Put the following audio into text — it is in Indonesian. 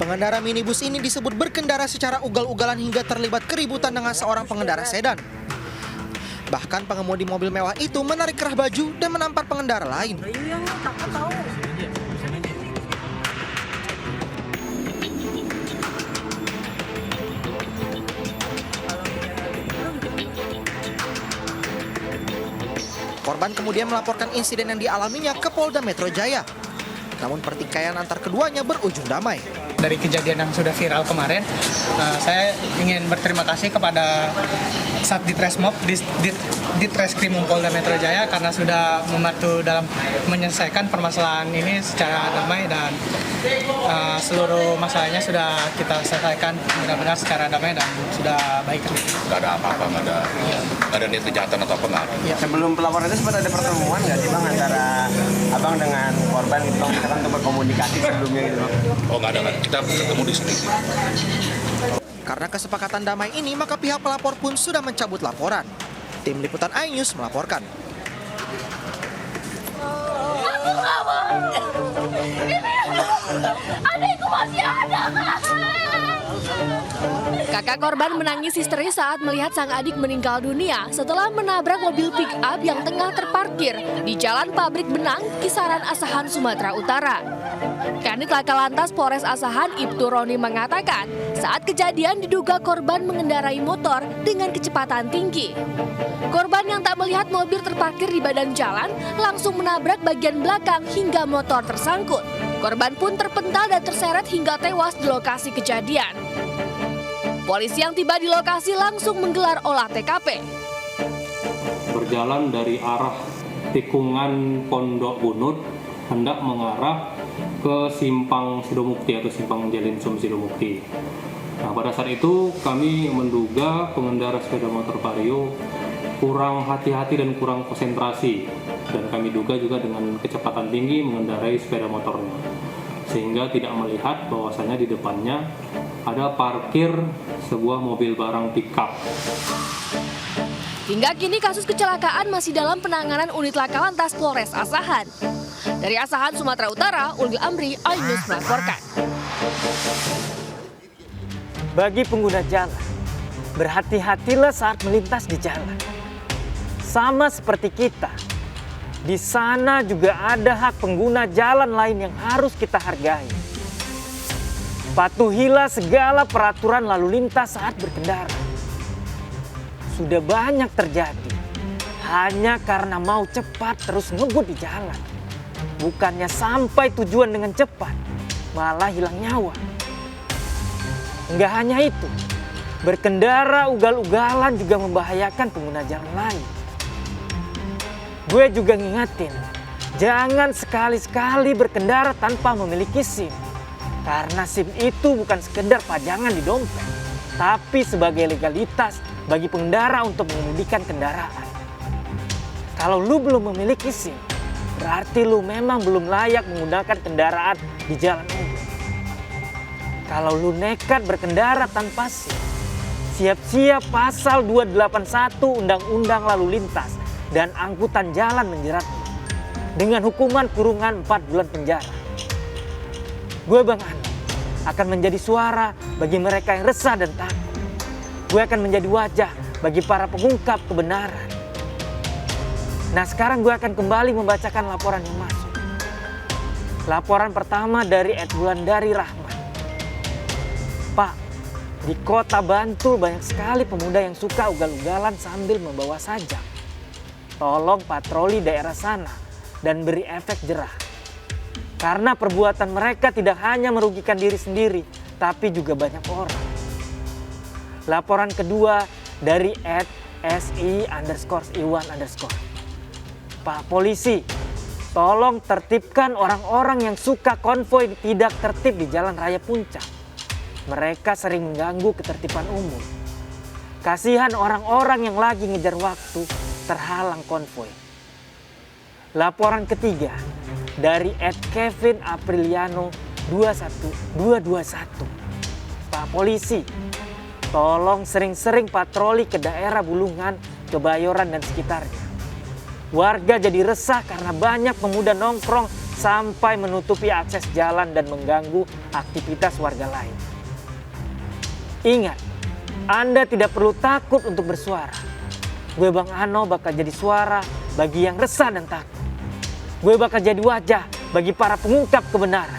Pengendara minibus ini disebut berkendara secara ugal-ugalan hingga terlibat keributan dengan seorang pengendara sedan. Bahkan pengemudi mobil mewah itu menarik kerah baju dan menampar pengendara lain. Korban kemudian melaporkan insiden yang dialaminya ke Polda Metro Jaya. Namun pertikaian antar keduanya berujung damai. Dari kejadian yang sudah viral kemarin, saya ingin berterima kasih kepada Satditreskrimum Ditreskrim Polda Metro Jaya karena sudah membantu dalam menyelesaikan permasalahan ini secara damai dan seluruh masalahnya sudah kita selesaikan benar-benar secara damai dan sudah baik. Nggak ada apa-apa, nggak ada niat kejahatan atau apa nggak ada. Ya. Sebelum pelaporan itu sempat ada pertemuan nggak sih Bang antara Abang dengan korban gitu Bang, misalkan untuk berkomunikasi sebelumnya gitu Bang? Oh nggak ada, kita ketemu di sini. Karena kesepakatan damai ini, maka pihak pelapor pun sudah mencabut laporan. Tim Liputan iNews melaporkan. Adikku masih ada. Kakak korban menangis histeris saat melihat sang adik meninggal dunia setelah menabrak mobil pick-up yang tengah terparkir di Jalan Pabrik Benang, Kisaran Asahan, Sumatera Utara. Kanit Laka Lantas Polres Asahan Ibtu Roni mengatakan saat kejadian diduga korban mengendarai motor dengan kecepatan tinggi. Korban yang tak melihat mobil terparkir di badan jalan langsung menabrak bagian belakang hingga motor tersangkut. Korban pun terpental dan terseret hingga tewas di lokasi kejadian. Polisi yang tiba di lokasi langsung menggelar olah TKP. Berjalan dari arah tikungan Pondok Bunut hendak mengarah ke simpang Sidomukti atau simpang Jalinsum Sidomukti. Nah, pada saat itu kami menduga pengendara sepeda motor Vario kurang hati-hati dan kurang konsentrasi, dan kami duga juga dengan kecepatan tinggi mengendarai sepeda motornya, sehingga tidak melihat bahwasanya di depannya ada parkir sebuah mobil barang pickup. Hingga kini kasus kecelakaan masih dalam penanganan unit Laka Lantas Polres Asahan. Dari Asahan, Sumatera Utara, Ulgi Amri, iNews melaporkan. Bagi pengguna jalan, berhati-hatilah saat melintas di jalan. Sama seperti kita, di sana juga ada hak pengguna jalan lain yang harus kita hargai. Patuhilah segala peraturan lalu lintas saat berkendara. Sudah banyak terjadi hanya karena mau cepat terus ngebut di jalan. Bukannya sampai tujuan dengan cepat, malah hilang nyawa. Enggak hanya itu, berkendara ugal-ugalan juga membahayakan pengguna jalan lain. Gue juga ngingetin, jangan sekali-sekali berkendara tanpa memiliki SIM. Karena SIM itu bukan sekedar pajangan di dompet, tapi sebagai legalitas bagi pengendara untuk mengemudikan kendaraan. Kalau lu belum memiliki SIM, berarti lu memang belum layak menggunakan kendaraan di jalan umum. Kalau lu nekat berkendara tanpa SIM, siap-siap pasal 281 Undang-Undang Lalu Lintas dan Angkutan Jalan menjeratmu dengan hukuman kurungan 4 bulan penjara. Gue Bang Andi akan menjadi suara bagi mereka yang resah dan takut. Gue akan menjadi wajah bagi para pengungkap kebenaran. Nah, sekarang gue akan kembali membacakan laporan yang masuk. Laporan pertama dari Wulandari Rahman. Pak, di kota Bantul banyak sekali pemuda yang suka ugal-ugalan sambil membawa sajak. Tolong patroli daerah sana dan beri efek jerah. Karena perbuatan mereka tidak hanya merugikan diri sendiri, tapi juga banyak orang. Laporan kedua dari @si_iwan_. Pak Polisi, tolong tertibkan orang-orang yang suka konvoi tidak tertib di Jalan Raya Puncak. Mereka sering mengganggu ketertiban umum. Kasihan orang-orang yang lagi ngejar waktu terhalang konvoi. Laporan ketiga dari @KevinApriliano21221. Pak Polisi, tolong sering-sering patroli ke daerah Bulungan, Kebayoran dan sekitarnya. Warga jadi resah karena banyak pemuda nongkrong sampai menutupi akses jalan dan mengganggu aktivitas warga lain. Ingat, Anda tidak perlu takut untuk bersuara. Gue Bang Ano bakal jadi suara bagi yang resah dan takut. Gue bakal jadi wajah bagi para pengungkap kebenaran.